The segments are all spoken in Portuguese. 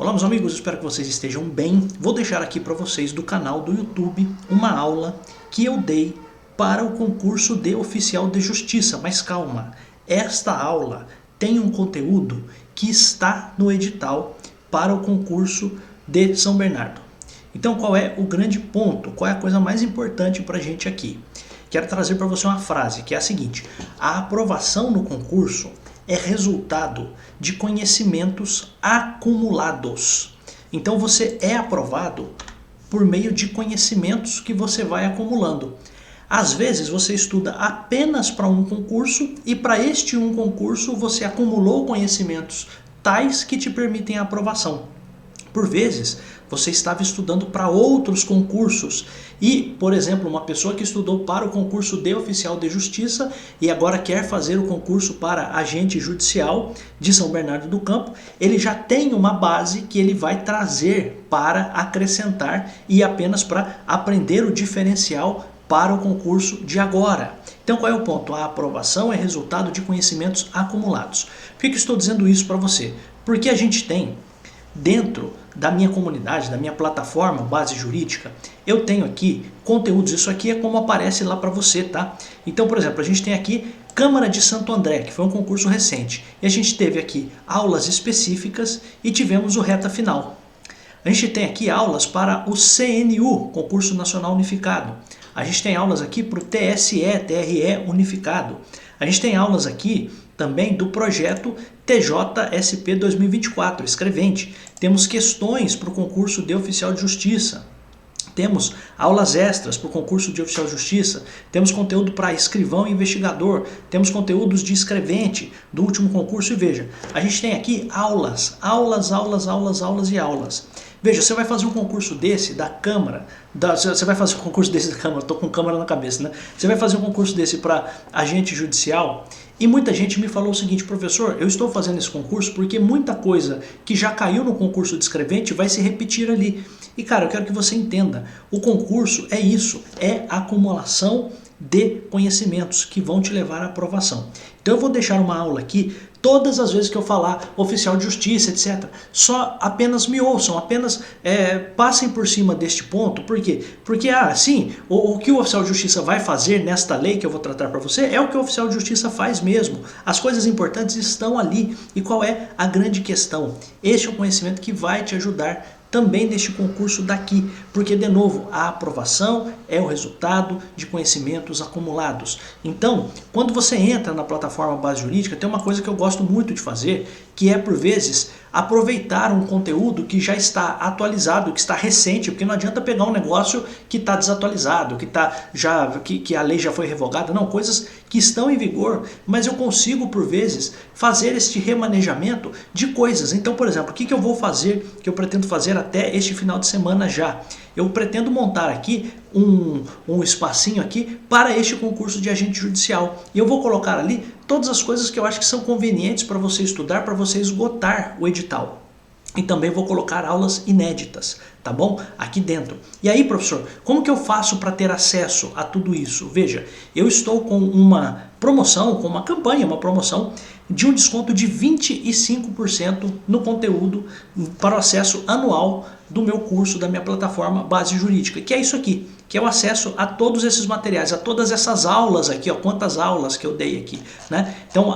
Olá meus amigos, espero que vocês estejam bem. Vou deixar aqui para vocês do canal do YouTube uma aula que eu dei para o concurso de oficial de justiça. Mas calma, esta aula tem um conteúdo que está no edital para o concurso de São Bernardo. Então qual é o grande ponto? Qual é a coisa mais importante para a gente aqui? Quero trazer para você uma frase que é a seguinte: a aprovação no concurso é resultado de conhecimentos acumulados. Então você é aprovado por meio de conhecimentos que você vai acumulando. Às vezes você estuda apenas para um concurso e para este um concurso você acumulou conhecimentos tais que te permitem a aprovação. Por vezes, você estava estudando para outros concursos e, por exemplo, uma pessoa que estudou para o concurso de oficial de justiça e agora quer fazer o concurso para agente judicial de São Bernardo do Campo, ele já tem uma base que ele vai trazer para acrescentar e apenas para aprender o diferencial para o concurso de agora. Então qual é o ponto? A aprovação é resultado de conhecimentos acumulados. Por que eu estou dizendo isso para você? Porque a gente tem dentro da minha comunidade, da minha plataforma Base Jurídica, eu tenho aqui conteúdos. Isso aqui é como aparece lá para você, tá? Então, por exemplo, a gente tem aqui Câmara de Santo André, que foi um concurso recente. E a gente teve aqui aulas específicas e tivemos o reta final. A gente tem aqui aulas para o CNU, Concurso Nacional Unificado. A gente tem aulas aqui para o TSE, TRE Unificado. A gente tem aulas aqui também do projeto TJSP 2024, escrevente. Temos questões para o concurso de oficial de justiça. Temos aulas extras para o concurso de oficial de justiça. Temos conteúdo para escrivão e investigador. Temos conteúdos de escrevente do último concurso. E veja, a gente tem aqui aulas e aulas. Veja, você vai fazer um concurso desse da Câmara, você vai fazer um concurso desse da Câmara, estou com Câmara na cabeça, né? Você vai fazer um concurso desse para agente judicial e muita gente me falou o seguinte: professor, eu estou fazendo esse concurso porque muita coisa que já caiu no concurso de escrevente vai se repetir ali. E cara, eu quero que você entenda, o concurso é isso, é acumulação de conhecimentos que vão te levar à aprovação. Então eu vou deixar uma aula aqui. Todas as vezes que eu falar oficial de justiça, etc., só apenas me ouçam, apenas passem por cima deste ponto. Por quê? Porque, sim, o que o oficial de justiça vai fazer nesta lei que eu vou tratar para você é o que o oficial de justiça faz mesmo. As coisas importantes estão ali. E qual é a grande questão? Este é o conhecimento que vai te ajudar também neste concurso daqui, porque de novo, a aprovação é o resultado de conhecimentos acumulados. Então, quando você entra na plataforma Base Jurídica, tem uma coisa que eu gosto muito de fazer, que é por vezes aproveitar um conteúdo que já está atualizado, que está recente, porque não adianta pegar um negócio que está desatualizado, que a lei já foi revogada, não, coisas que estão em vigor, mas eu consigo por vezes fazer este remanejamento de coisas. Então, por exemplo, o que eu vou fazer, que eu pretendo fazer até este final de semana já? Eu pretendo montar aqui um espacinho aqui para este concurso de agente judicial. E eu vou colocar ali todas as coisas que eu acho que são convenientes para você estudar, para você esgotar o edital. E também vou colocar aulas inéditas, tá bom? Aqui dentro. E aí, professor, como que eu faço para ter acesso a tudo isso? Veja, eu estou com uma promoção, com uma campanha, uma promoção de um desconto de 25% no conteúdo para o acesso anual do meu curso, da minha plataforma Base Jurídica, que é isso aqui, que é o acesso a todos esses materiais, a todas essas aulas aqui, ó, quantas aulas que eu dei aqui, né? Então,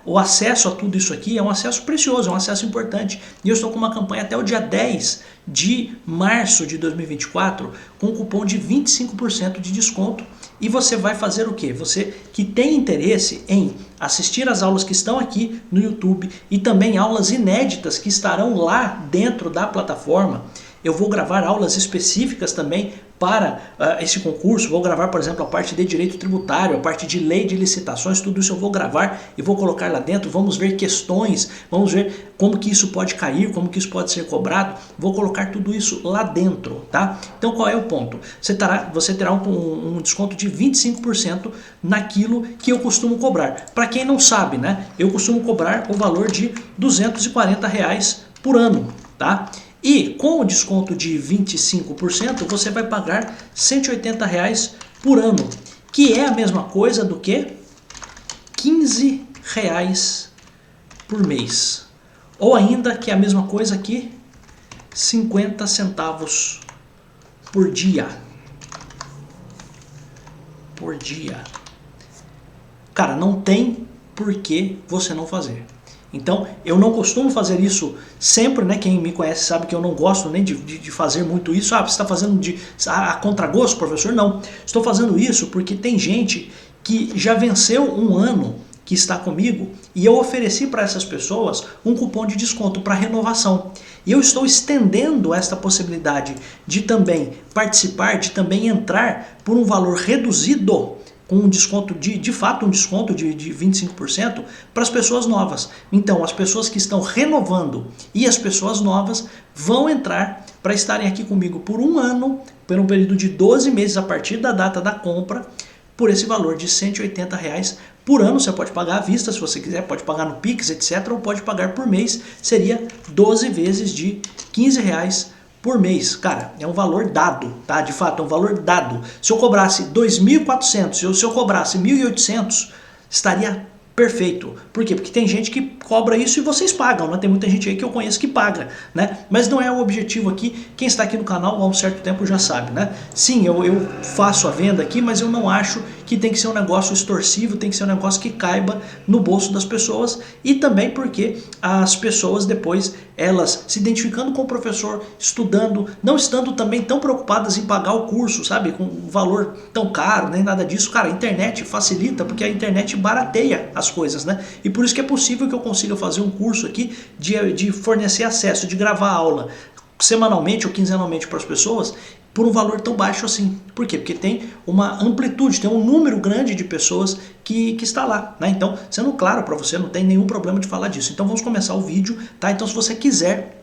o acesso a tudo isso aqui é um acesso precioso, é um acesso importante. E eu estou com uma campanha até o dia 10 de março de 2024, com um cupom de 25% de desconto. E você vai fazer o quê? Você que tem interesse em assistir as aulas que estão aqui no YouTube e também aulas inéditas que estarão lá dentro da plataforma. Eu vou gravar aulas específicas também para esse concurso. Vou gravar, por exemplo, a parte de direito tributário, a parte de lei de licitações, tudo isso eu vou gravar e vou colocar lá dentro. Vamos ver questões, vamos ver como que isso pode cair, como que isso pode ser cobrado. Vou colocar tudo isso lá dentro, tá? Então qual é o ponto? Você terá um desconto de 25% naquilo que eu costumo cobrar. Para quem não sabe, né? Eu costumo cobrar o valor de R$240 por ano, tá? E com o desconto de 25%, você vai pagar R$180 por ano, que é a mesma coisa do que R$15 por mês. Ou ainda que é a mesma coisa que 50 centavos por dia. Por dia. Cara, não tem por que você não fazer. Então, eu não costumo fazer isso sempre, né? Quem me conhece sabe que eu não gosto nem de fazer muito isso. Ah, você está fazendo a contragosto, professor? Não. Estou fazendo isso porque tem gente que já venceu um ano que está comigo e eu ofereci para essas pessoas um cupom de desconto para renovação. E eu estou estendendo esta possibilidade de também participar, de também entrar por um valor reduzido, com um desconto, de fato um desconto de 25% para as pessoas novas. Então as pessoas que estão renovando e as pessoas novas vão entrar para estarem aqui comigo por um ano, por um período de 12 meses a partir da data da compra, por esse valor de R$180 por ano. Você pode pagar à vista se você quiser, pode pagar no Pix, etc. Ou pode pagar por mês, seria 12 vezes de R$15 por mês. Cara, é um valor dado, tá? De fato, é um valor dado. Se eu cobrasse 2.400, se eu cobrasse 1.800, estaria perfeito. Por quê? Porque tem gente que cobra isso e vocês pagam, né? Tem muita gente aí que eu conheço que paga, né? Mas não é o objetivo aqui. Quem está aqui no canal há um certo tempo já sabe, né? Sim, eu faço a venda aqui, mas eu não acho que tem que ser um negócio extorsivo, tem que ser um negócio que caiba no bolso das pessoas, e também porque as pessoas depois, elas se identificando com o professor, estudando, não estando também tão preocupadas em pagar o curso, sabe, com um valor tão caro, nem nada disso. Cara, a internet facilita, porque a internet barateia as coisas, né? E por isso que é possível que eu consiga fazer um curso aqui de fornecer acesso, de gravar aula semanalmente ou quinzenalmente para as pessoas, por um valor tão baixo assim. Por quê? Porque tem uma amplitude, tem um número grande de pessoas que está lá, né? Então, sendo claro para você, não tem nenhum problema de falar disso. Então vamos começar o vídeo, tá? Então se você quiser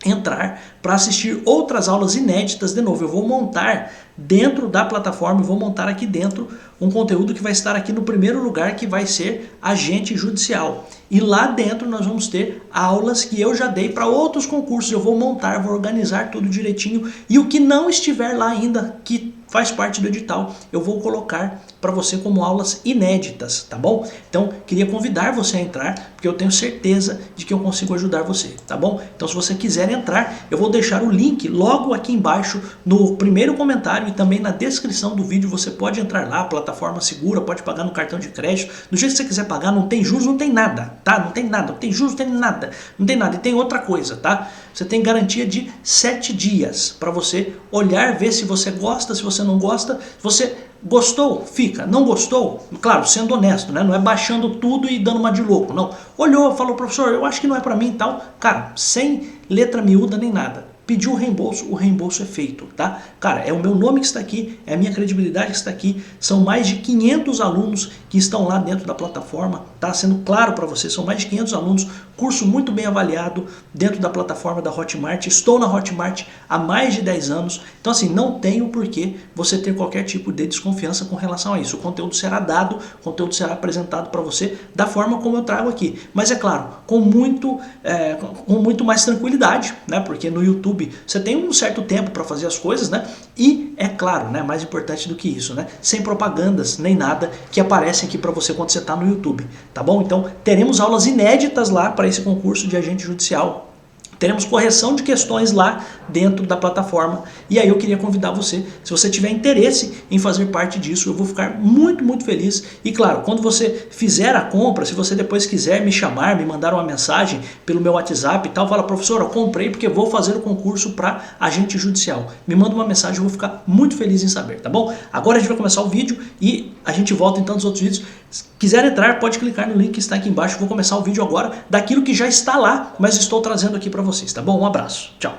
entrar para assistir outras aulas inéditas, de novo, eu vou montar dentro da plataforma, eu vou montar aqui dentro um conteúdo que vai estar aqui no primeiro lugar, que vai ser agente judicial. E lá dentro nós vamos ter aulas que eu já dei para outros concursos. Eu vou montar, vou organizar tudo direitinho, e o que não estiver lá ainda, que faz parte do edital, eu vou colocar para você como aulas inéditas, tá bom? Então, queria convidar você a entrar, porque eu tenho certeza de que eu consigo ajudar você, tá bom? Então, se você quiser entrar, eu vou deixar o link logo aqui embaixo no primeiro comentário e também na descrição do vídeo. Você pode entrar lá, plataforma segura, pode pagar no cartão de crédito, do jeito que você quiser pagar, não tem juros, não tem nada, tá? Não tem nada, não tem juros, não tem nada, não tem nada. E tem outra coisa, tá? Você tem garantia de 7 dias para você olhar, ver se você gosta, se você não gosta. Se você gostou, fica. Não gostou, claro, sendo honesto, né? Não é baixando tudo e dando uma de louco, não. Olhou, falou, professor, eu acho que não é para mim e tal. Cara, sem letra miúda nem nada. Pediu o reembolso é feito, tá? Cara, é o meu nome que está aqui, é a minha credibilidade que está aqui. São mais de 500 alunos que estão lá dentro da plataforma, tá? Sendo claro para você, são mais de 500 alunos, curso muito bem avaliado dentro da plataforma da Hotmart. Estou na Hotmart há mais de 10 anos, então assim, não tenho por que você ter qualquer tipo de desconfiança com relação a isso. O conteúdo será dado, o conteúdo será apresentado para você da forma como eu trago aqui. Mas é claro, com muito mais tranquilidade, né? Porque no YouTube você tem um certo tempo para fazer as coisas, né? E é claro, né, mais importante do que isso, né, sem propagandas nem nada que aparecem aqui para você quando você está no YouTube, tá bom? Então teremos aulas inéditas lá para esse concurso de agente judicial. Teremos correção de questões lá dentro da plataforma. E aí eu queria convidar você, se você tiver interesse em fazer parte disso, eu vou ficar muito, muito feliz. E claro, quando você fizer a compra, se você depois quiser me chamar, me mandar uma mensagem pelo meu WhatsApp e tal, fala, professor, eu comprei porque vou fazer o concurso para agente judicial. Me manda uma mensagem, eu vou ficar muito feliz em saber, tá bom? Agora a gente vai começar o vídeo e a gente volta então nos outros vídeos. Se quiser entrar, pode clicar no link que está aqui embaixo. Vou começar o vídeo agora daquilo que já está lá, mas estou trazendo aqui para vocês, tá bom? Um abraço, tchau!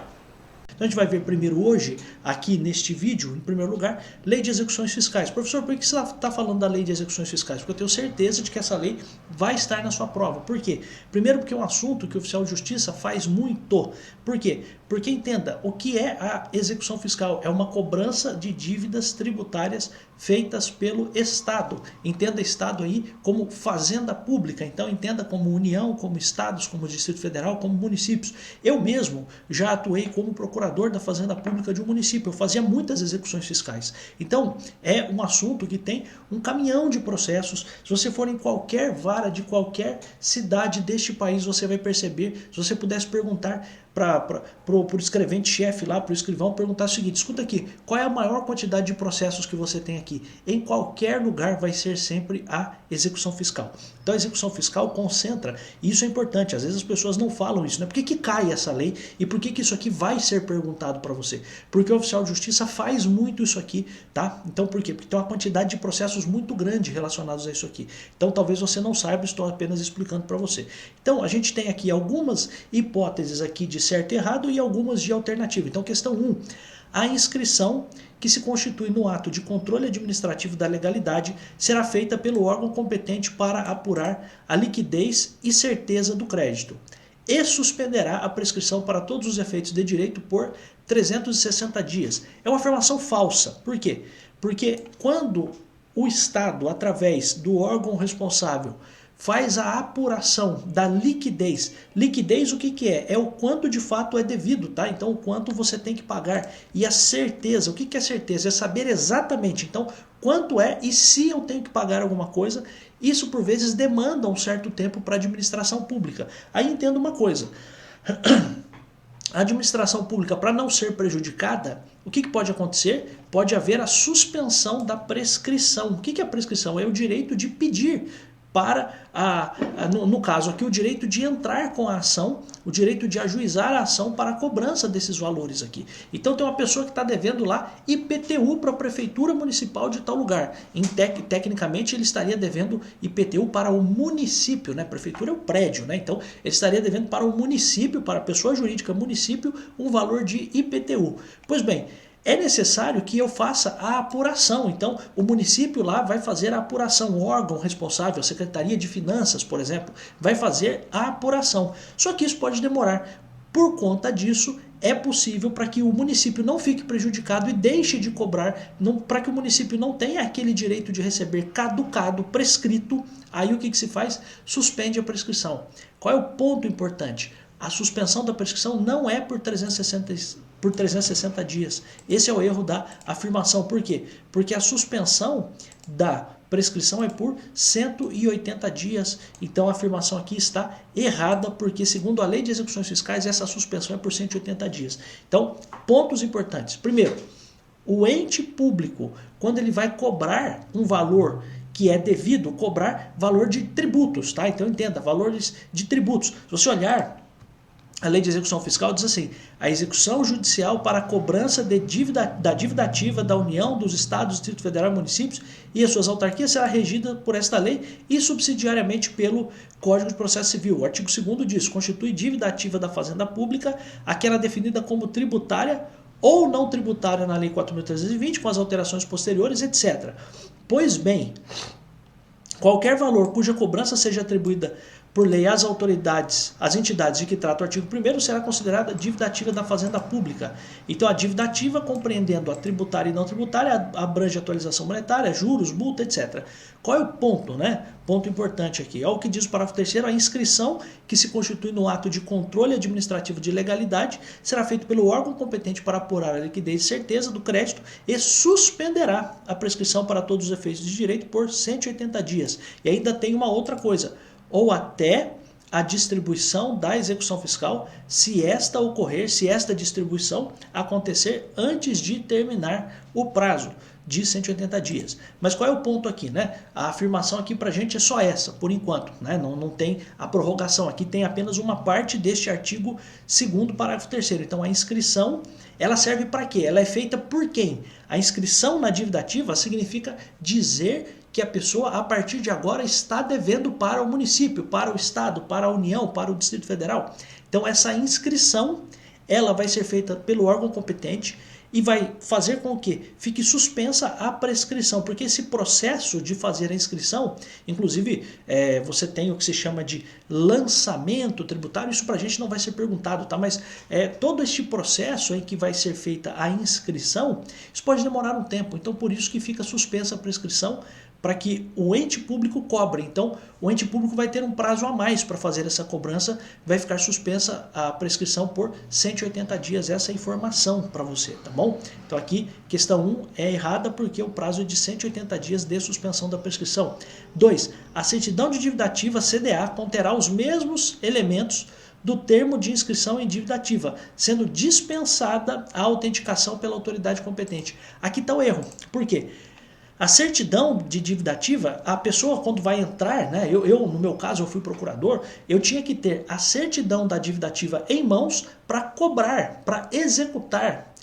Então a gente vai ver primeiro hoje, aqui neste vídeo, em primeiro lugar, lei de execuções fiscais. Professor, por que você está falando da lei de execuções fiscais? Porque eu tenho certeza de que essa lei vai estar na sua prova. Por quê? Primeiro porque é um assunto que o oficial de justiça faz muito. Por quê? Porque entenda, o que é a execução fiscal? É uma cobrança de dívidas tributárias feitas pelo Estado. Entenda Estado aí como fazenda pública. Então entenda como União, como Estados, como Distrito Federal, como municípios. Eu mesmo já atuei como procurador procurador da Fazenda Pública de um município, eu fazia muitas execuções fiscais. Então, é um assunto que tem um caminhão de processos. Se você for em qualquer vara de qualquer cidade deste país, você vai perceber. Se você pudesse perguntar para o escrevente-chefe lá, para o escrivão, perguntar o seguinte: escuta aqui, qual é a maior quantidade de processos que você tem aqui? Em qualquer lugar vai ser sempre a execução fiscal. Então a execução fiscal concentra, e isso é importante, às vezes as pessoas não falam isso, né? Por que cai essa lei e por que isso aqui vai ser perguntado para você? Porque o oficial de justiça faz muito isso aqui, tá? Então por quê? Porque tem uma quantidade de processos muito grande relacionados a isso aqui. Então talvez você não saiba, estou apenas explicando para você. Então a gente tem aqui algumas hipóteses aqui de certo e errado e algumas de alternativa. Então questão 1, a inscrição que se constitui no ato de controle administrativo da legalidade será feita pelo órgão competente para apurar a liquidez e certeza do crédito e suspenderá a prescrição para todos os efeitos de direito por 360 dias. É uma afirmação falsa. Por quê? Porque quando o Estado, através do órgão responsável, faz a apuração da liquidez. Liquidez o que é? É o quanto de fato é devido, tá? Então o quanto você tem que pagar. E a certeza, o que é certeza? É saber exatamente, então, quanto é e se eu tenho que pagar alguma coisa. Isso por vezes demanda um certo tempo para a administração pública. Aí entenda uma coisa. A administração pública, para não ser prejudicada, o que pode acontecer? Pode haver a suspensão da prescrição. O que é a prescrição? É o direito de pedir para, no caso aqui, o direito de entrar com a ação, o direito de ajuizar a ação para a cobrança desses valores aqui. Então tem uma pessoa que está devendo lá IPTU para a Prefeitura Municipal de tal lugar. Tecnicamente ele estaria devendo IPTU para o município, né? Prefeitura é o prédio, né? Então ele estaria devendo para o município, para a pessoa jurídica município, um valor de IPTU. Pois bem, é necessário que eu faça a apuração. Então, o município lá vai fazer a apuração. O órgão responsável, a Secretaria de Finanças, por exemplo, vai fazer a apuração. Só que isso pode demorar. Por conta disso, é possível para que o município não fique prejudicado e deixe de cobrar, para que o município não tenha aquele direito de receber caducado, prescrito. Aí o que se faz? Suspende a prescrição. Qual é o ponto importante? A suspensão da prescrição não é por 360 dias. Esse é o erro da afirmação. Por quê? Porque a suspensão da prescrição é por 180 dias. Então a afirmação aqui está errada, porque segundo a Lei de Execuções Fiscais, essa suspensão é por 180 dias. Então, pontos importantes. Primeiro, o ente público, quando ele vai cobrar um valor que é devido, cobrar valor de tributos, tá? Então entenda, valores de tributos. Se você olhar, a Lei de Execução Fiscal diz assim: a execução judicial para a cobrança da dívida ativa da União, dos Estados, Distrito Federal e municípios e as suas autarquias será regida por esta lei e subsidiariamente pelo Código de Processo Civil. O artigo 2º diz: constitui dívida ativa da Fazenda Pública aquela definida como tributária ou não tributária na Lei 4.320, com as alterações posteriores, etc. Pois bem, qualquer valor cuja cobrança seja atribuída por lei às autoridades, às entidades de que trata o artigo 1º, será considerada dívida ativa da Fazenda Pública. Então a dívida ativa, compreendendo a tributária e não tributária, abrange atualização monetária, juros, multa, etc. Qual é o ponto, né? Ponto importante aqui. Olha o que diz o parágrafo 3º, a inscrição que se constitui no ato de controle administrativo de legalidade será feito pelo órgão competente para apurar a liquidez e certeza do crédito e suspenderá a prescrição para todos os efeitos de direito por 180 dias. E ainda tem uma outra coisa: ou até a distribuição da execução fiscal, se esta ocorrer, se esta distribuição acontecer antes de terminar o prazo de 180 dias. Mas qual é o ponto aqui, né? A afirmação aqui pra gente é só essa, por enquanto, né? Não tem a prorrogação. Aqui tem apenas uma parte deste artigo 2º, parágrafo 3º. Então a inscrição, ela serve para quê? Ela é feita por quem? A inscrição na dívida ativa significa dizer que a pessoa, a partir de agora, está devendo para o município, para o Estado, para a União, para o Distrito Federal. Então essa inscrição, ela vai ser feita pelo órgão competente e vai fazer com que fique suspensa a prescrição, porque esse processo de fazer a inscrição, inclusive você tem o que se chama de lançamento tributário, isso para a gente não vai ser perguntado, tá? Mas todo este processo em que vai ser feita a inscrição, isso pode demorar um tempo, então por isso que fica suspensa a prescrição para que o ente público cobre. Então, o ente público vai ter um prazo a mais para fazer essa cobrança, vai ficar suspensa a prescrição por 180 dias. Essa é a informação para você, tá bom? Então aqui, questão 1 é errada porque o prazo é de 180 dias de suspensão da prescrição. 2. A certidão de dívida ativa, CDA, conterá os mesmos elementos do termo de inscrição em dívida ativa, sendo dispensada a autenticação pela autoridade competente. Aqui está o erro. Por quê? A certidão de dívida ativa, a pessoa quando vai entrar, né, no meu caso eu fui procurador, eu tinha que ter a certidão da dívida ativa em mãos para cobrar, para executar.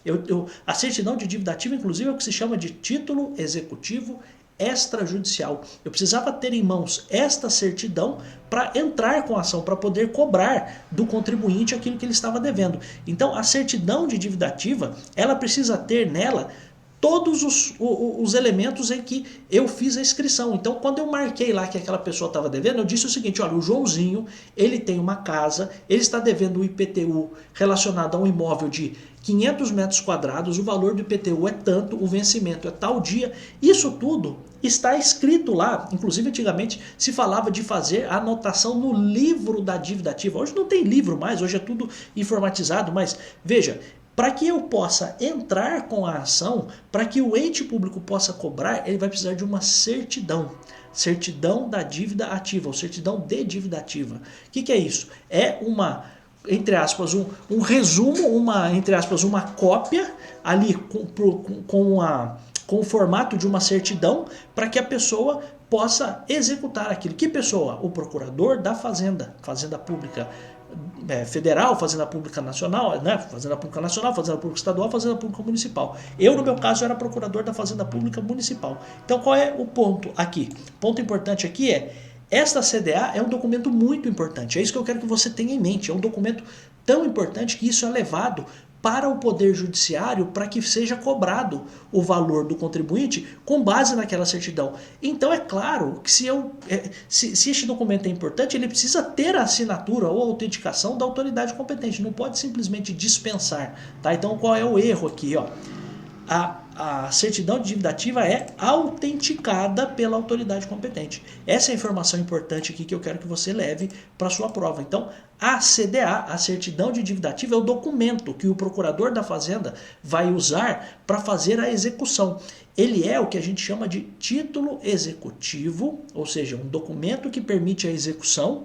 A certidão de dívida ativa, inclusive, é o que se chama de título executivo extrajudicial. Eu precisava ter em mãos esta certidão para entrar com a ação, para poder cobrar do contribuinte aquilo que ele estava devendo. Então, a certidão de dívida ativa, ela precisa ter nela todos os elementos em que eu fiz a inscrição. Então, quando eu marquei lá que aquela pessoa estava devendo, eu disse o seguinte, olha, o Joãozinho, ele tem uma casa, ele está devendo o IPTU relacionado a um imóvel de 500 metros quadrados, o valor do IPTU é tanto, o vencimento é tal dia. Isso tudo está escrito lá. Inclusive, antigamente se falava de fazer a anotação no livro da dívida ativa. Hoje não tem livro mais, hoje é tudo informatizado, mas veja, para que eu possa entrar com a ação, para que o ente público possa cobrar, ele vai precisar de uma certidão. Certidão da dívida ativa, ou certidão de dívida ativa. O que é isso? É uma, entre aspas, um resumo, entre aspas, uma cópia ali com o formato de uma certidão para que a pessoa possa executar aquilo. Que pessoa? O procurador da Fazenda Pública Federal, Fazenda Pública Nacional, né? Fazenda Pública Nacional, Fazenda Pública Estadual, Fazenda Pública Municipal. Eu, no meu caso, era procurador da Fazenda Pública Municipal. Então, qual é o ponto aqui? O ponto importante aqui é, esta CDA é um documento muito importante. É isso que eu quero que você tenha em mente. É um documento tão importante que isso é levado para o Poder Judiciário para que seja cobrado o valor do contribuinte com base naquela certidão. Então é claro que se este documento é importante, ele precisa ter a assinatura ou a autenticação da autoridade competente, não pode simplesmente dispensar. Tá? Então qual é o erro aqui? Ó? A certidão de dívida ativa é autenticada pela autoridade competente. Essa é a informação importante aqui que eu quero que você leve para a sua prova. Então, a CDA, a certidão de dívida ativa, é o documento que o procurador da Fazenda vai usar para fazer a execução. Ele é o que a gente chama de título executivo, ou seja, um documento que permite a execução.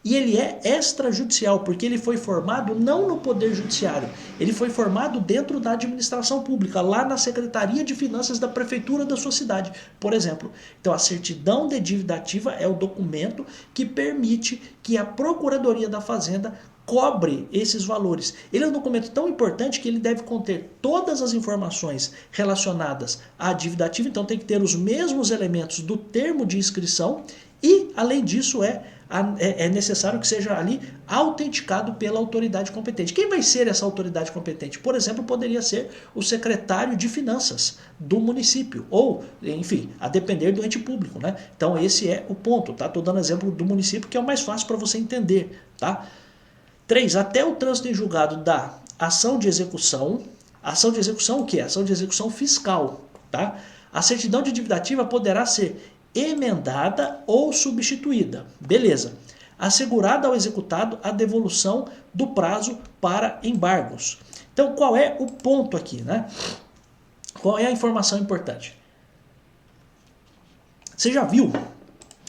E ele é extrajudicial, porque ele foi formado não no Poder Judiciário, ele foi formado dentro da administração pública, lá na Secretaria de Finanças da Prefeitura da sua cidade, por exemplo. Então a certidão de dívida ativa é o documento que permite que a Procuradoria da Fazenda cobre esses valores. Ele é um documento tão importante que ele deve conter todas as informações relacionadas à dívida ativa, então tem que ter os mesmos elementos do termo de inscrição e, além disso, é necessário que seja ali autenticado pela autoridade competente. Quem vai ser essa autoridade competente? Por exemplo, poderia ser o secretário de Finanças do município, ou, enfim, a depender do ente público, né? Então esse é o ponto, tá? Estou dando exemplo do município que é o mais fácil para você entender, tá? 3. Até o trânsito em julgado da ação de execução. Ação de execução o quê? Ação de execução fiscal, tá? A certidão de dívida ativa poderá ser emendada ou substituída. Beleza. Assegurada ao executado a devolução do prazo para embargos. Então, qual é o ponto aqui, né? Qual é a informação importante? Você já viu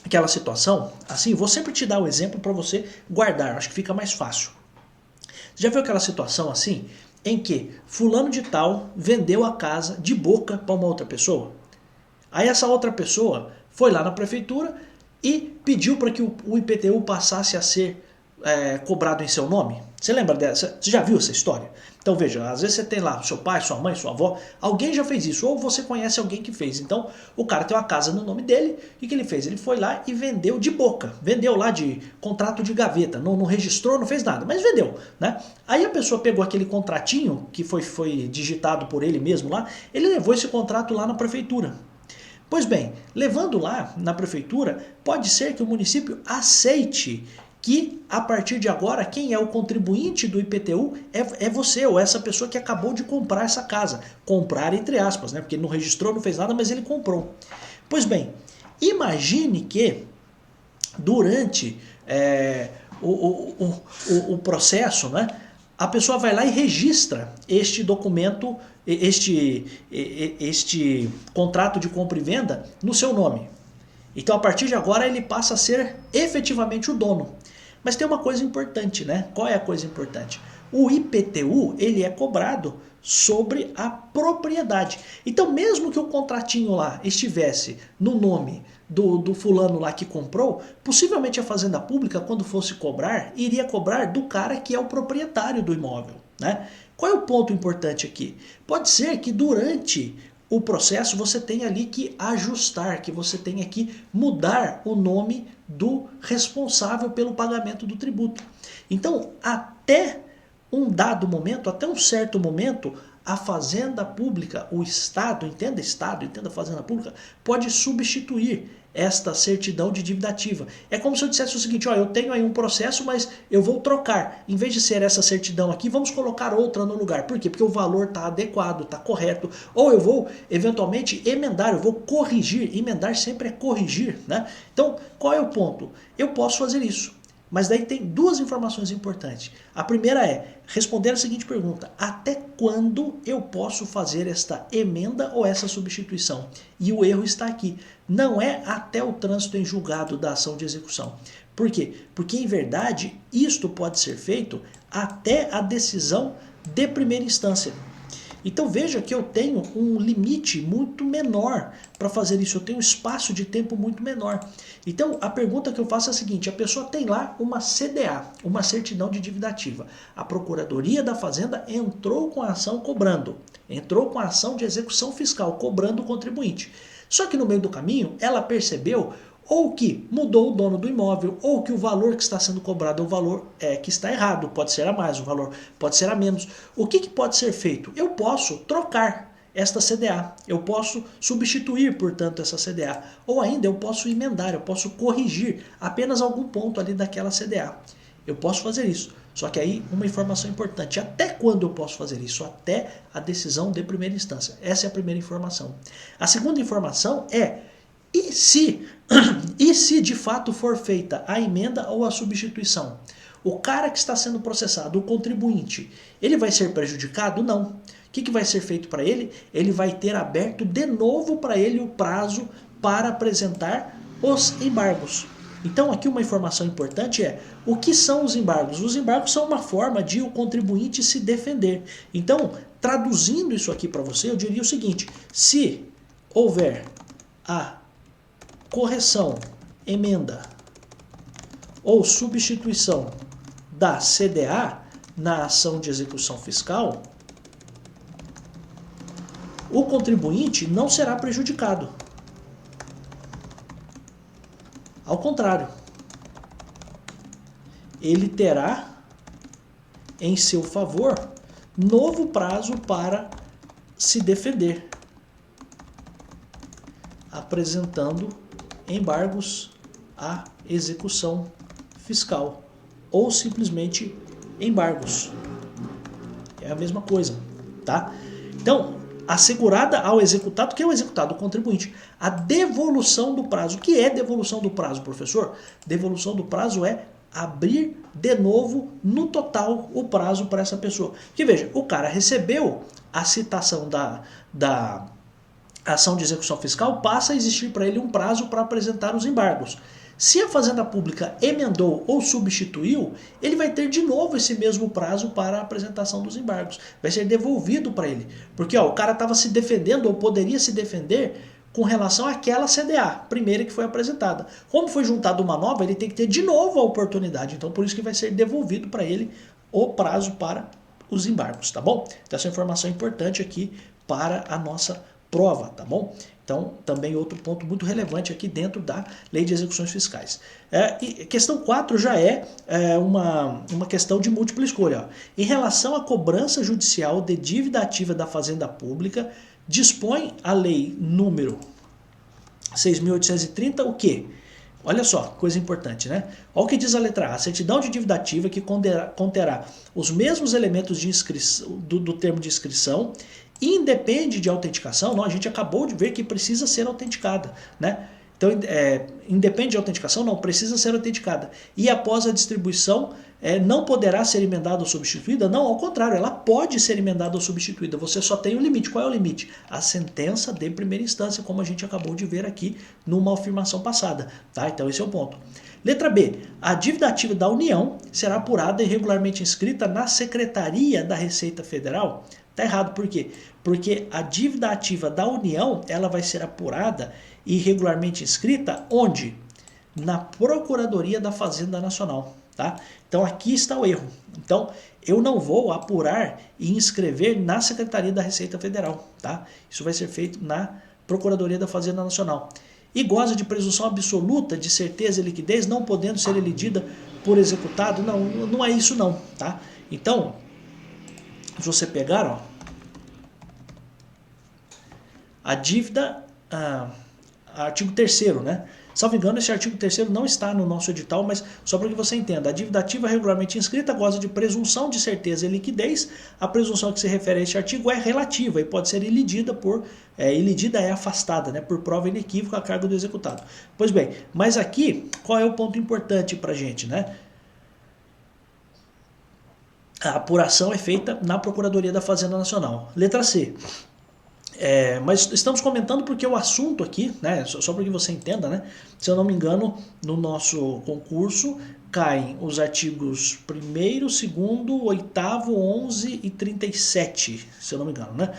aquela situação? Assim, vou sempre te dar o exemplo para você guardar, acho que fica mais fácil. Você já viu aquela situação assim, em que fulano de tal vendeu a casa de boca para uma outra pessoa? Aí essa outra pessoa foi lá na prefeitura e pediu para que o IPTU passasse a ser cobrado em seu nome. Você lembra dessa? Você já viu essa história? Então veja, às vezes você tem lá seu pai, sua mãe, sua avó, alguém já fez isso, ou você conhece alguém que fez. Então o cara tem uma casa no nome dele, e o que ele fez? Ele foi lá e vendeu de boca, vendeu lá de contrato de gaveta, não registrou, não fez nada, mas vendeu, né? Aí a pessoa pegou aquele contratinho que foi digitado por ele mesmo lá, ele levou esse contrato lá na prefeitura. Pois bem, levando lá na prefeitura, pode ser que o município aceite que, a partir de agora, quem é o contribuinte do IPTU é você, ou essa pessoa que acabou de comprar essa casa. Comprar entre aspas, né? Porque ele não registrou, não fez nada, mas ele comprou. Pois bem, Imagine que durante o processo, né, a pessoa vai lá e registra este documento, este contrato de compra e venda no seu nome. Então, a partir de agora, ele passa a ser efetivamente o dono. Mas tem uma coisa importante, né? Qual é a coisa importante? O IPTU, ele é cobrado sobre a propriedade. Então, mesmo que o contratinho lá estivesse no nome do fulano lá que comprou, possivelmente a Fazenda Pública, quando fosse cobrar, iria cobrar do cara que é o proprietário do imóvel, né? Qual é o ponto importante aqui? Pode ser que durante o processo você tenha ali que ajustar, que você tenha que mudar o nome do responsável pelo pagamento do tributo. Então, até um dado momento, até um certo momento, a Fazenda Pública, o Estado, entenda Fazenda Pública, pode substituir esta certidão de dívida ativa. É como se eu dissesse o seguinte, ó, eu tenho aí um processo, mas eu vou trocar. Em vez de ser essa certidão aqui, vamos colocar outra no lugar. Por quê? Porque o valor está adequado, está correto. Ou eu vou, eventualmente, emendar, eu vou corrigir. Emendar sempre é corrigir, né? Então, qual é o ponto? Eu posso fazer isso. Mas daí tem duas informações importantes. A primeira é responder a seguinte pergunta: até quando eu posso fazer esta emenda ou essa substituição? E o erro está aqui. Não é até o trânsito em julgado da ação de execução. Por quê? Porque, em verdade, isto pode ser feito até a decisão de primeira instância. Então veja que eu tenho um limite muito menor para fazer isso, eu tenho um espaço de tempo muito menor. Então a pergunta que eu faço é a seguinte: a pessoa tem lá uma CDA, uma certidão de dívida ativa. A Procuradoria da Fazenda entrou com a ação cobrando, entrou com a ação de execução fiscal cobrando o contribuinte. Só que no meio do caminho ela percebeu ou que mudou o dono do imóvel, ou que o valor que está sendo cobrado é o valor que está errado, pode ser a mais, o valor pode ser a menos. O que pode ser feito? Eu posso trocar esta CDA, eu posso substituir, portanto, essa CDA, ou ainda eu posso emendar, eu posso corrigir apenas algum ponto ali daquela CDA. Eu posso fazer isso. Só que aí uma informação importante: até quando eu posso fazer isso? Até a decisão de primeira instância. Essa é a primeira informação. A segunda informação é: e se de fato for feita a emenda ou a substituição? O cara que está sendo processado, o contribuinte, ele vai ser prejudicado? Não. O que vai ser feito para ele? Ele vai ter aberto de novo para ele o prazo para apresentar os embargos. Então aqui uma informação importante é: o que são os embargos? Os embargos são uma forma de o contribuinte se defender. Então, traduzindo isso aqui para você, eu diria o seguinte: se houver a correção, emenda ou substituição da CDA na ação de execução fiscal, o contribuinte não será prejudicado. Ao contrário, ele terá em seu favor novo prazo para se defender, apresentando embargos à execução fiscal ou simplesmente embargos. É a mesma coisa, tá? Então, assegurada ao executado, o que é o executado? O contribuinte. A devolução do prazo. O que é devolução do prazo, professor? Devolução do prazo é abrir de novo no total o prazo para essa pessoa. Porque veja, o cara recebeu a citação da ação de execução fiscal, passa a existir para ele um prazo para apresentar os embargos. Se a Fazenda Pública emendou ou substituiu, ele vai ter de novo esse mesmo prazo para a apresentação dos embargos. Vai ser devolvido para ele. Porque o cara estava se defendendo ou poderia se defender com relação àquela CDA, primeira que foi apresentada. Como foi juntada uma nova, ele tem que ter de novo a oportunidade. Então por isso que vai ser devolvido para ele o prazo para os embargos, tá bom? Então essa informação é importante aqui para a nossa prova, tá bom? Então, também outro ponto muito relevante aqui dentro da Lei de Execuções Fiscais. E questão 4 já é uma questão de múltipla escolha. Ó. Em relação à cobrança judicial de dívida ativa da Fazenda Pública, dispõe a lei número 6.830 o quê? Olha só, coisa importante, né? Olha o que diz a letra A. A certidão de dívida ativa que conterá os mesmos elementos de inscrição, do termo de inscrição, independe de autenticação. Não, a gente acabou de ver que precisa ser autenticada, né? Então, independe de autenticação? Não, precisa ser autenticada. E após a distribuição, não poderá ser emendada ou substituída? Não, ao contrário, ela pode ser emendada ou substituída. Você só tem um limite. Qual é o limite? A sentença de primeira instância, como a gente acabou de ver aqui numa afirmação passada. Tá? Então, esse é o ponto. Letra B. A dívida ativa da União será apurada e regularmente inscrita na Secretaria da Receita Federal? Está errado, por quê? Porque a dívida ativa da União ela vai ser apurada e regularmente inscrita onde? Na Procuradoria da Fazenda Nacional. Tá? Então aqui está o erro. Então eu não vou apurar e inscrever na Secretaria da Receita Federal. Tá? Isso vai ser feito na Procuradoria da Fazenda Nacional. E goza de presunção absoluta de certeza e liquidez, não podendo ser elidida por executado. Não, não é isso não. Tá? Então, se você pegar, ó, a dívida, artigo 3º, né? Salvo engano, esse artigo 3º não está no nosso edital, mas só para que você entenda, a dívida ativa regularmente inscrita goza de presunção de certeza e liquidez. A presunção que se refere a este artigo é relativa e pode ser ilidida ilidida é afastada, né, por prova inequívoca a cargo do executado. Pois bem, mas aqui, qual é o ponto importante para a gente, né? A apuração é feita na Procuradoria da Fazenda Nacional. Letra C. Mas estamos comentando porque o assunto aqui, né, só para que você entenda, né, se eu não me engano, no nosso concurso caem os artigos 1º, 2º, 8º, 11 e 37, se eu não me engano, né,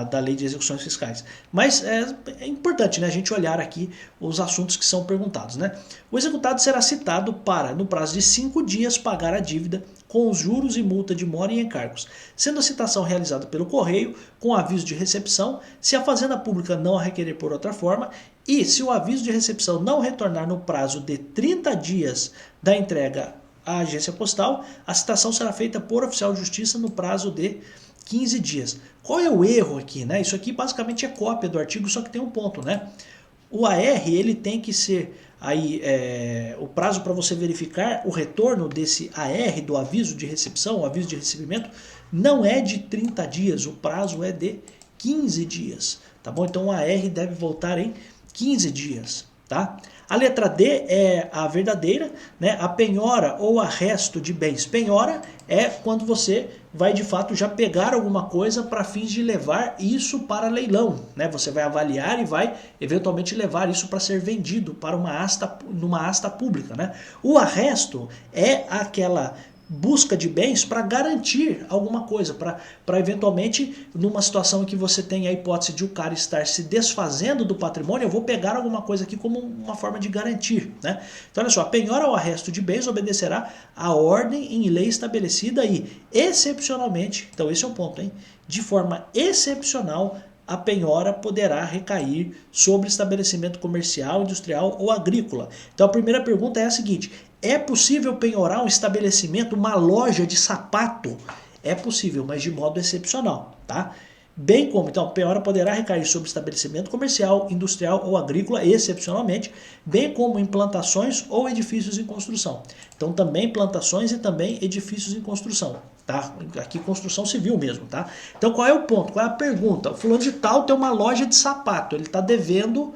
da Lei de Execuções Fiscais. Mas é importante, né, a gente olhar aqui os assuntos que são perguntados. Né? O executado será citado para, no prazo de 5 dias, pagar a dívida com os juros e multa de mora e encargos, sendo a citação realizada pelo correio, com aviso de recepção, se a Fazenda Pública não a requerer por outra forma, e se o aviso de recepção não retornar no prazo de 30 dias da entrega à agência postal, a citação será feita por oficial de justiça no prazo de 15 dias. Qual é o erro aqui? Né? Isso aqui basicamente é cópia do artigo, só que tem um ponto. Né? O AR ele tem que ser aí, o prazo para você verificar o retorno desse AR, do aviso de recepção, o aviso de recebimento, não é de 30 dias, o prazo é de 15 dias. Tá bom? Então o AR deve voltar em 15 dias. Tá? A letra D é a verdadeira, né? A penhora ou arresto de bens. Penhora é quando você vai de fato já pegar alguma coisa para fins de levar isso para leilão. Né? Você vai avaliar e vai eventualmente levar isso para ser vendido para numa asta pública. Né? O arresto é aquela busca de bens para garantir alguma coisa, para eventualmente, numa situação em que você tem a hipótese de o cara estar se desfazendo do patrimônio, eu vou pegar alguma coisa aqui como uma forma de garantir. Né? Então, olha só, a penhora ou arresto de bens obedecerá à ordem em lei estabelecida e, excepcionalmente, então esse é o ponto, hein? De forma excepcional, a penhora poderá recair sobre estabelecimento comercial, industrial ou agrícola. Então a primeira pergunta é a seguinte: é possível penhorar um estabelecimento, uma loja de sapato? É possível, mas de modo excepcional, tá? Bem como, então, penhora poderá recair sobre estabelecimento comercial, industrial ou agrícola, excepcionalmente, bem como em plantações ou edifícios em construção. Então, também plantações e também edifícios em construção, tá? Aqui, construção civil mesmo, tá? Então, qual é o ponto? Qual é a pergunta? O fulano de tal tem uma loja de sapato, ele está devendo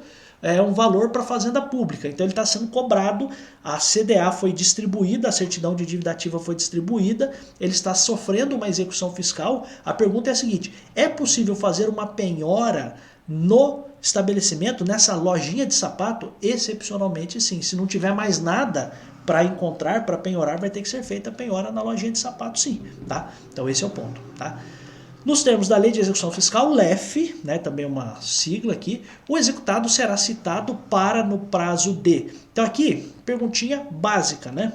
um valor para a Fazenda Pública, então ele está sendo cobrado, a CDA foi distribuída, a certidão de dívida ativa foi distribuída, ele está sofrendo uma execução fiscal. A pergunta é a seguinte: é possível fazer uma penhora no estabelecimento, nessa lojinha de sapato? Excepcionalmente sim, se não tiver mais nada para encontrar, para penhorar, vai ter que ser feita a penhora na lojinha de sapato sim, tá? Então esse é o ponto, tá? Nos termos da Lei de Execução Fiscal, LEF, né, também uma sigla aqui, o executado será citado para no prazo de... Então aqui, perguntinha básica, né?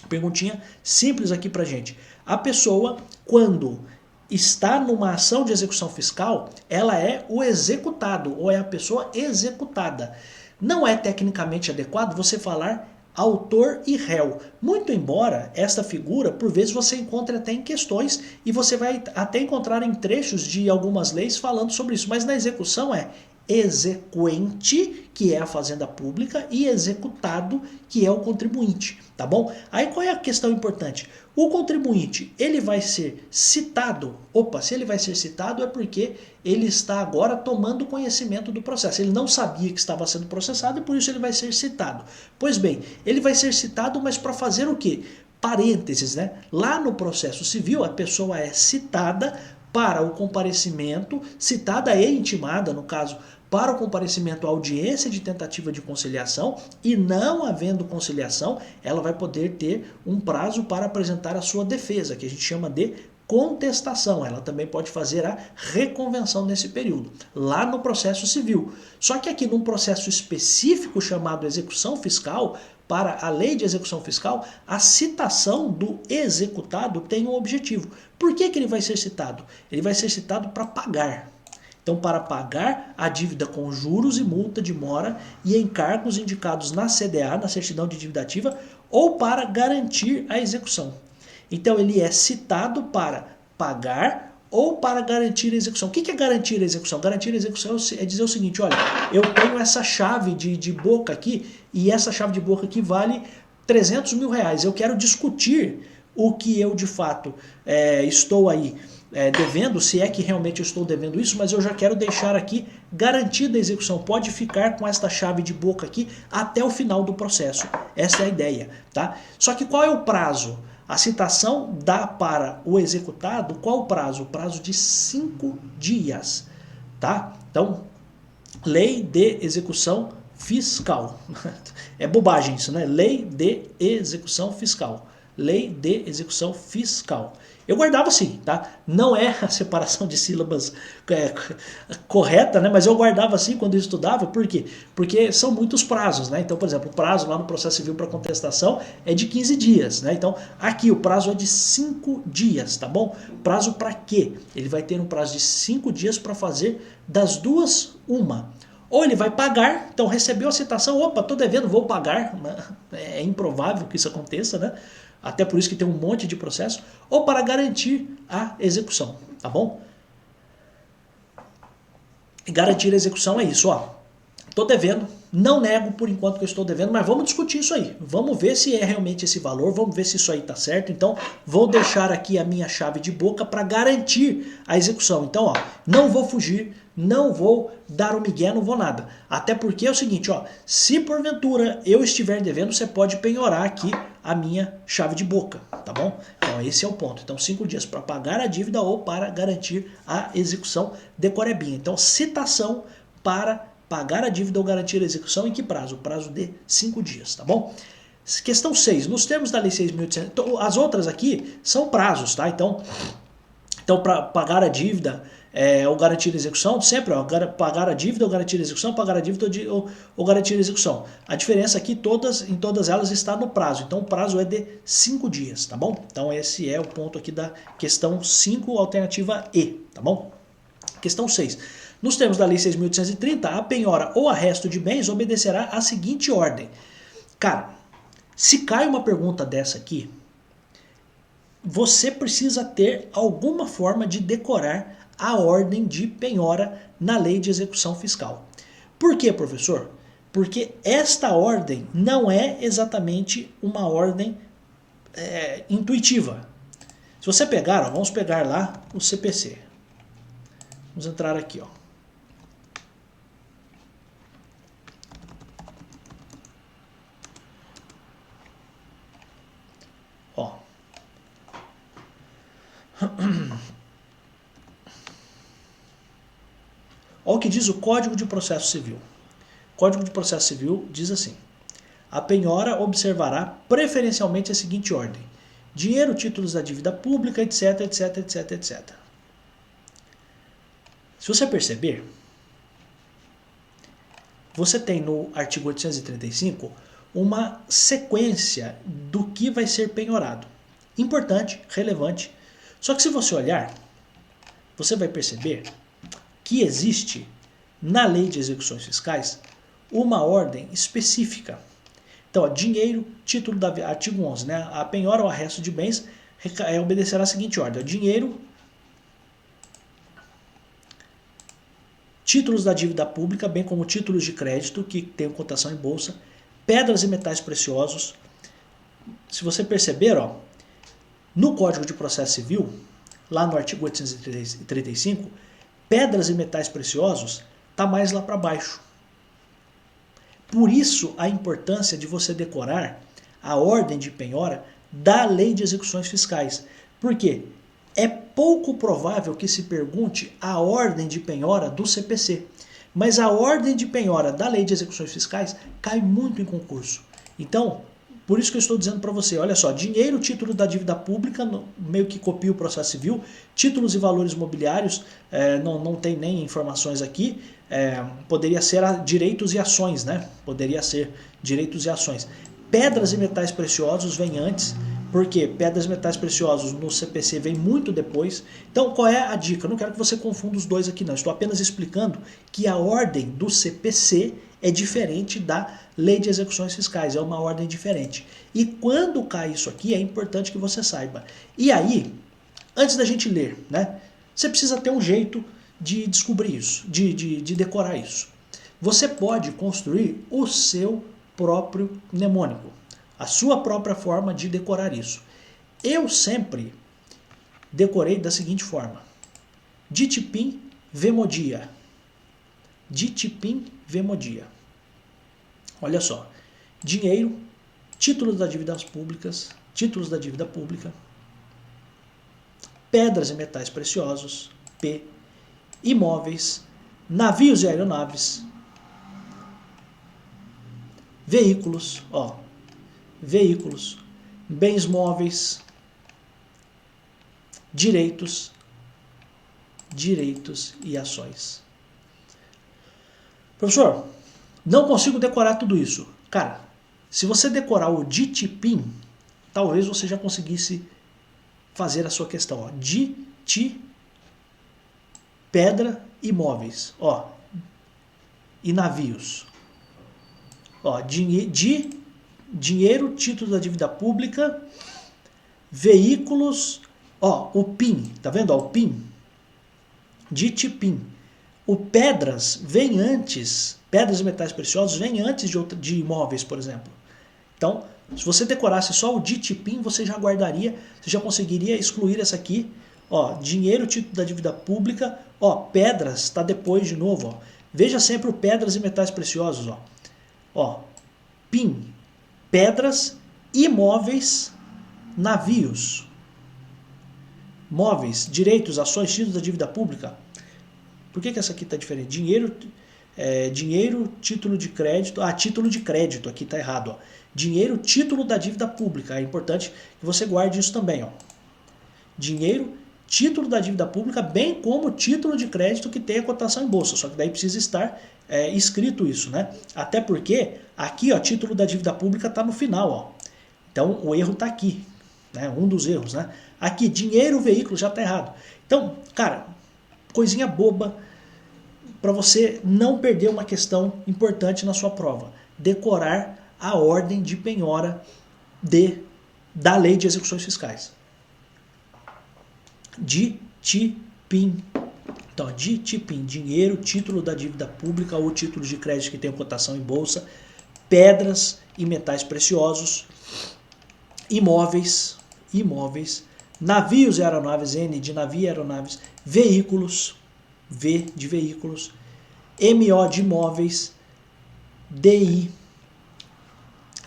Perguntinha simples aqui pra gente. A pessoa, quando está numa ação de execução fiscal, ela é o executado, ou é a pessoa executada. Não é tecnicamente adequado você falar autor e réu. Muito embora esta figura, por vezes, você encontre até em questões e você vai até encontrar em trechos de algumas leis falando sobre isso. Mas na execução é exequente, que é a fazenda pública, e executado, que é o contribuinte, tá bom? Aí qual é a questão importante? O contribuinte, ele vai ser citado. Opa, se ele vai ser citado é porque ele está agora tomando conhecimento do processo. Ele não sabia que estava sendo processado e por isso ele vai ser citado. Pois bem, ele vai ser citado, mas para fazer o quê? Parênteses, né? Lá no processo civil, a pessoa é citada para o comparecimento, citada e intimada, no caso, para o comparecimento à audiência de tentativa de conciliação, e não havendo conciliação, ela vai poder ter um prazo para apresentar a sua defesa, que a gente chama de contestação. Ela também pode fazer a reconvenção nesse período, lá no processo civil. Só que aqui num processo específico chamado execução fiscal, para a lei de execução fiscal, a citação do executado tem um objetivo. Por que ele vai ser citado? Ele vai ser citado para pagar. Então, para pagar a dívida com juros e multa de mora e encargos indicados na CDA, na certidão de dívida ativa, ou para garantir a execução. Então, ele é citado para pagar ou para garantir a execução. O que é garantir a execução? Garantir a execução é dizer o seguinte, olha, eu tenho essa chave de boca aqui e essa chave de boca aqui vale 300 mil reais. Eu quero discutir o que eu de fato estou aí devendo, se é que realmente eu estou devendo isso, mas eu já quero deixar aqui garantida a execução. Pode ficar com esta chave de boca aqui até o final do processo. Essa é a ideia, tá? Só que qual é o prazo? A citação dá para o executado qual o prazo? O prazo de 5 dias, tá? Então, lei de execução fiscal. É bobagem isso, né? Lei de execução fiscal. Lei de execução fiscal. Eu guardava assim, tá? Não é a separação de sílabas correta, né? Mas eu guardava assim quando eu estudava. Por quê? Porque são muitos prazos, né? Então, por exemplo, o prazo lá no processo civil para contestação é de 15 dias, né? Então, aqui o prazo é de 5 dias, tá bom? Prazo para quê? Ele vai ter um prazo de 5 dias para fazer das duas uma. Ou ele vai pagar, então recebeu a citação, opa, estou devendo, vou pagar. É improvável que isso aconteça, né? Até por isso que tem um monte de processo, ou para garantir a execução, tá bom? E garantir a execução é isso, ó. Estou devendo, não nego por enquanto que eu estou devendo, mas vamos discutir isso aí. Vamos ver se é realmente esse valor, vamos ver se isso aí está certo. Então, vou deixar aqui a minha chave de boca para garantir a execução. Então, ó, não vou fugir, não vou dar o migué, não vou nada. Até porque é o seguinte, ó, se porventura eu estiver devendo, você pode penhorar aqui a minha chave de boca, tá bom? Então esse é o ponto. Então 5 dias para pagar a dívida ou para garantir a execução de Corebinha. Então citação para pagar a dívida ou garantir a execução em que prazo? O prazo de 5 dias, tá bom? Questão 6. Nos termos da Lei 6.800... Então, as outras aqui são prazos, tá? Então para pagar a dívida ou garantir a execução, sempre ó, pagar a dívida ou garantir a execução, pagar a dívida ou garantir a execução. A diferença aqui, em todas elas, está no prazo. Então o prazo é de 5 dias, tá bom? Então esse é o ponto aqui da questão 5, alternativa E, tá bom? Questão 6. Nos termos da Lei 6.830, a penhora ou arresto de bens obedecerá à seguinte ordem. Cara, se cai uma pergunta dessa aqui, você precisa ter alguma forma de decorar a ordem de penhora na lei de execução fiscal. Por quê, professor? Porque esta ordem não é exatamente uma ordem intuitiva. Se você pegar, ó, vamos pegar lá o CPC. Vamos entrar aqui, ó. Ó. Olha o que diz o Código de Processo Civil. O Código de Processo Civil diz assim: a penhora observará preferencialmente a seguinte ordem: dinheiro, títulos da dívida pública, etc, etc, etc, etc. Se você perceber, você tem no artigo 835 uma sequência do que vai ser penhorado. Importante, relevante. Só que se você olhar, você vai perceber que existe na lei de execuções fiscais uma ordem específica. Então, ó, dinheiro, título da artigo 11, né? A penhora ou arresto de bens obedecerá a seguinte ordem: ó, dinheiro, títulos da dívida pública, bem como títulos de crédito que tenham cotação em bolsa, pedras e metais preciosos. Se você perceber, ó, no Código de Processo Civil, lá no artigo 835, pedras e metais preciosos está mais lá para baixo. Por isso a importância de você decorar a ordem de penhora da Lei de Execuções Fiscais. Por quê? É pouco provável que se pergunte a ordem de penhora do CPC, mas a ordem de penhora da Lei de Execuções Fiscais cai muito em concurso. Então, por isso que eu estou dizendo para você, olha só, dinheiro, título da dívida pública, meio que copia o processo civil, títulos e valores mobiliários, não tem nem informações aqui, poderia ser direitos e ações, né? Poderia ser direitos e ações. Pedras e metais preciosos vêm antes, porque pedras e metais preciosos no CPC vem muito depois. Então, qual é a dica? Eu não quero que você confunda os dois aqui, não. Estou apenas explicando que a ordem do CPC é diferente da Lei de Execuções Fiscais, é uma ordem diferente. E quando cai isso aqui, é importante que você saiba. E aí, antes da gente ler, né, você precisa ter um jeito de descobrir isso, de decorar isso. Você pode construir o seu próprio mnemônico, a sua própria forma de decorar isso. Eu sempre decorei da seguinte forma: Ditipim Vemodia. Ditipim Vemodia. Olha só, dinheiro, títulos das dívidas públicas, títulos da dívida pública, pedras e metais preciosos, P, imóveis, navios e aeronaves, veículos, ó, veículos, bens móveis, direitos e ações. Professor, não consigo decorar tudo isso. Cara, se você decorar o Ditipim, talvez você já conseguisse fazer a sua questão. Ó. Diti, pedra, imóveis, ó, e navios. Ó, dinheiro, título da dívida pública, veículos, ó, o PIN, tá vendo? Ó, o PIN, Ditipim. O pedras vem antes, pedras e metais preciosos vem antes de imóveis, por exemplo. Então, se você decorasse só o Ditipim, você já guardaria, você já conseguiria excluir essa aqui. Ó, dinheiro, título da dívida pública, ó, pedras, está depois de novo, ó. Veja sempre o pedras e metais preciosos, ó. Ó, PIN, pedras, imóveis, navios, móveis, direitos, ações, títulos da dívida pública. Por que essa aqui está diferente? Dinheiro, título de crédito. Ah, título de crédito, aqui está errado. Ó. Dinheiro, título da dívida pública. É importante que você guarde isso também. Ó. Dinheiro, título da dívida pública, bem como título de crédito que tenha cotação em bolsa. Só que daí precisa estar escrito isso, né? Até porque aqui, ó, título da dívida pública está no final. Ó. Então o erro está aqui. Né? Um dos erros. Né? Aqui, dinheiro, veículo, já está errado. Então, cara, coisinha boba para você não perder uma questão importante na sua prova. Decorar a ordem de penhora da Lei de Execuções Fiscais. Ditipim. Então, Ditipim, dinheiro, título da dívida pública ou título de crédito que tem cotação em bolsa, pedras e metais preciosos, imóveis, navios e aeronaves, N de navio e aeronaves, veículos, V de veículos, MO de imóveis, DI,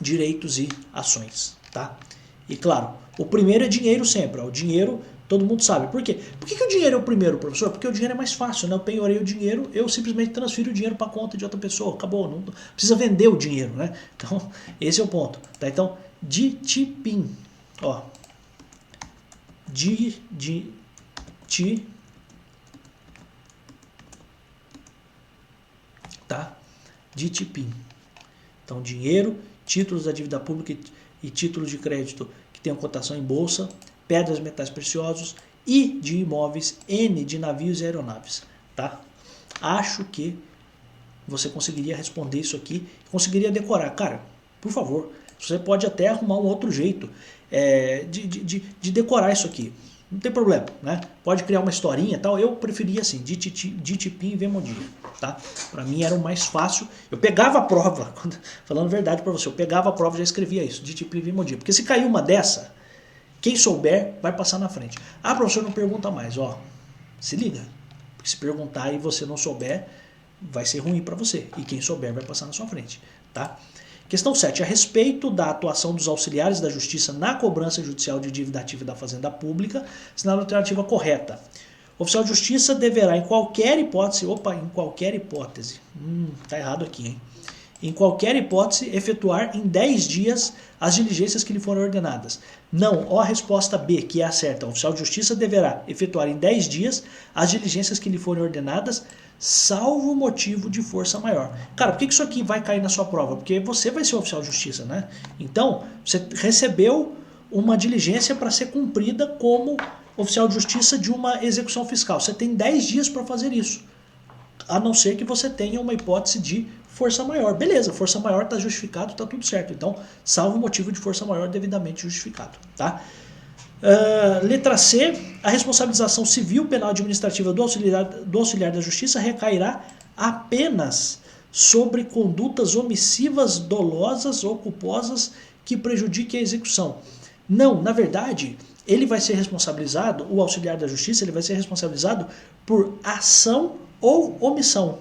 direitos e ações, tá? E claro, o primeiro é dinheiro sempre, ó. O dinheiro todo mundo sabe. Por quê? Por que o dinheiro é o primeiro, professor? Porque o dinheiro é mais fácil, né? Eu penhorei o dinheiro, eu simplesmente transfiro o dinheiro para a conta de outra pessoa, acabou, não precisa vender o dinheiro, né? Então, esse é o ponto, tá? Então, Ditipim, ó, tá? Ditipim. Então, dinheiro, títulos da dívida pública e títulos de crédito que tenham cotação em bolsa, pedras, metais preciosos, I de imóveis, N de navios e aeronaves, tá? Acho que você conseguiria responder isso aqui, conseguiria decorar. Cara, por favor, você pode até arrumar um outro jeito de decorar isso aqui. não tem problema, né? Pode criar uma historinha e tal. Eu preferia assim, DTP e Vemodia, tá? Para mim era o mais fácil. Eu pegava a prova, falando a verdade para você, eu pegava a prova e já escrevia isso, DTP e Vemodia. Porque se cair uma dessa, quem souber vai passar na frente. Ah, professor, não pergunta mais, ó. Se liga. Porque se perguntar e você não souber, vai ser ruim para você. E quem souber vai passar na sua frente, tá? Questão 7. A respeito da atuação dos auxiliares da Justiça na cobrança judicial de dívida ativa da Fazenda Pública, assinala a alternativa correta. O oficial de Justiça deverá, em qualquer hipótese... Opa, em qualquer hipótese. Tá errado aqui, hein? Em qualquer hipótese, efetuar em 10 dias as diligências que lhe foram ordenadas. Não, ó a resposta B, que é a certa. O oficial de Justiça deverá efetuar em 10 dias as diligências que lhe forem ordenadas, salvo motivo de força maior. Cara, por que isso aqui vai cair na sua prova? Porque você vai ser o oficial de justiça, né? Então, você recebeu uma diligência para ser cumprida como oficial de justiça de uma execução fiscal. Você tem 10 dias para fazer isso, a não ser que você tenha uma hipótese de força maior. Beleza, força maior está justificado, está tudo certo. Então, salvo motivo de força maior devidamente justificado, tá? Letra C, a responsabilização civil, penal e administrativa do auxiliar da justiça recairá apenas sobre condutas omissivas, dolosas ou culposas que prejudiquem a execução. Não, na verdade, ele vai ser responsabilizado, o auxiliar da justiça, ele vai ser responsabilizado por ação ou omissão.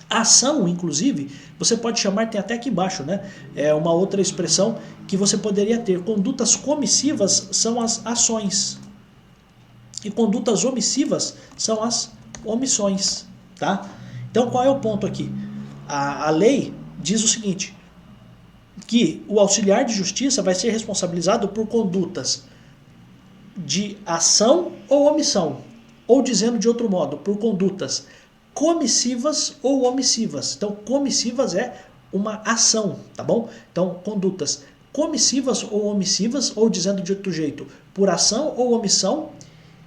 Ação, inclusive, você pode chamar, tem até aqui embaixo, né? É uma outra expressão que você poderia ter. Condutas comissivas são as ações. E condutas omissivas são as omissões, tá? Então, qual é o ponto aqui? A lei diz o seguinte, que o auxiliar de justiça vai ser responsabilizado por condutas de ação ou omissão. Ou dizendo de outro modo, por condutas comissivas ou omissivas. Então, comissivas é uma ação, tá bom? Então, condutas comissivas ou omissivas, ou dizendo de outro jeito, por ação ou omissão,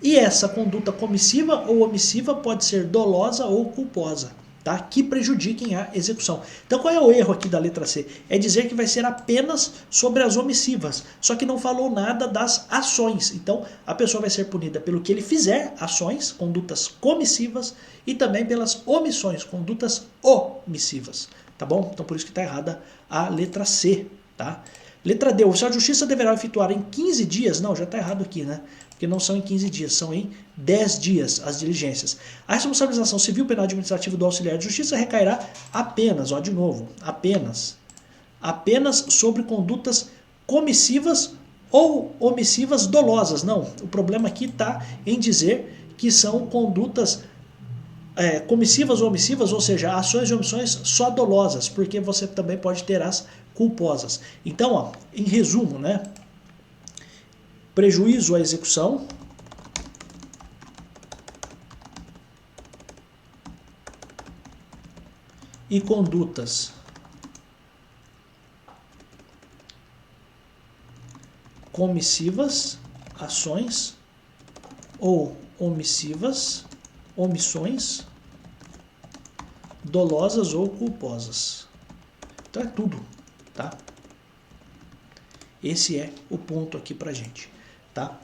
e essa conduta comissiva ou omissiva pode ser dolosa ou culposa, tá? Que prejudiquem a execução. Então, qual é o erro aqui da letra C? É dizer que vai ser apenas sobre as omissivas, só que não falou nada das ações. Então, a pessoa vai ser punida pelo que ele fizer, ações, condutas comissivas, e também pelas omissões, condutas omissivas, tá bom? Então, por isso que está errada a letra C, tá? Letra D, o oficial de justiça deverá efetuar em 15 dias, não, já está errado aqui, né? Porque não são em 15 dias, são em 10 dias as diligências. A responsabilização civil, penal e administrativa do auxiliar de justiça recairá apenas, ó, de novo, apenas sobre condutas comissivas ou omissivas dolosas. Não, o problema aqui está em dizer que são condutas comissivas ou omissivas, ou seja, ações e omissões só dolosas, porque você também pode ter as culposas. Então, ó, em resumo, né? Prejuízo à execução, e condutas comissivas, ações, ou omissivas, omissões, dolosas ou culposas. Então é tudo, tá? Esse é o ponto aqui pra gente, tá?